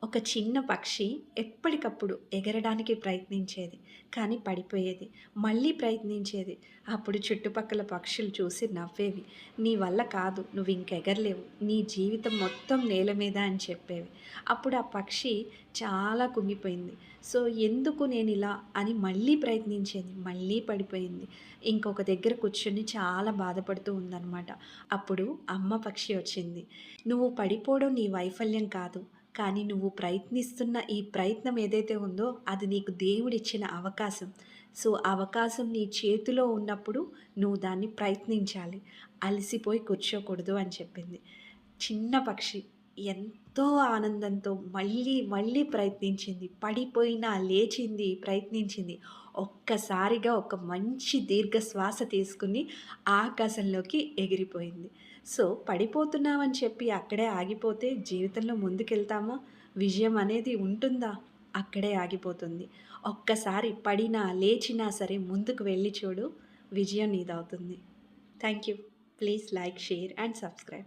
ఒక చిన్న పక్షి ఎప్పటికప్పుడు ఎగరడానికి ప్రయత్నించేది. కానీ పడిపోయేది. మళ్ళీ ప్రయత్నించేది. అప్పుడు చుట్టుపక్కల పక్షులు చూసి నవ్వేవి. "నీ వల్ల కాదు. నువ్వింక ఎగరలేవు. నీ జీవితం మొత్తం నేల మీద" అని చెప్పేవి. అప్పుడు ఆ పక్షి చాలా కుంగిపోయింది. సో, ఎందుకు నేనిలా అని మళ్ళీ ప్రయత్నించేది. మళ్ళీ పడిపోయింది. ఇంకొక దగ్గర కూర్చొని చాలా బాధపడుతూ ఉందనమాట. అప్పుడు అమ్మ పక్షి వచ్చింది. "నువ్వు పడిపోవడం నీ వైఫల్యం కాదు. కానీ నువ్వు ప్రయత్నిస్తున్న ఈ ప్రయత్నం ఏదైతే ఉందో అది నీకు దేవుడిచ్చిన అవకాశం. సో, ఆ అవకాశం నీ చేతిలో ఉన్నప్పుడు నువ్వు దాన్ని ప్రయత్నించాలి. అలసిపోయి కూర్చోకూడదు" అని చెప్పింది. చిన్న పక్షి ఎంతో ఆనందంతో మళ్ళీ, మళ్ళీ ప్రయత్నించింది. పడిపోయినా లేచింది, ప్రయత్నించింది. ఒక్కసారిగా ఒక మంచి దీర్ఘ శ్వాస తీసుకుని ఆకాశంలోకి ఎగిరిపోయింది. సో, పడిపోతున్నామని చెప్పి అక్కడే ఆగిపోతే జీవితంలో ముందుకెళ్తామా? విజయం అనేది ఉంటుందా? అక్కడే ఆగిపోతుంది. ఒక్కసారి పడినా, లేచినా సరే ముందుకు వెళ్లి చూడు. విజయం నీదవుతుంది. Thank you. Please like, share and subscribe.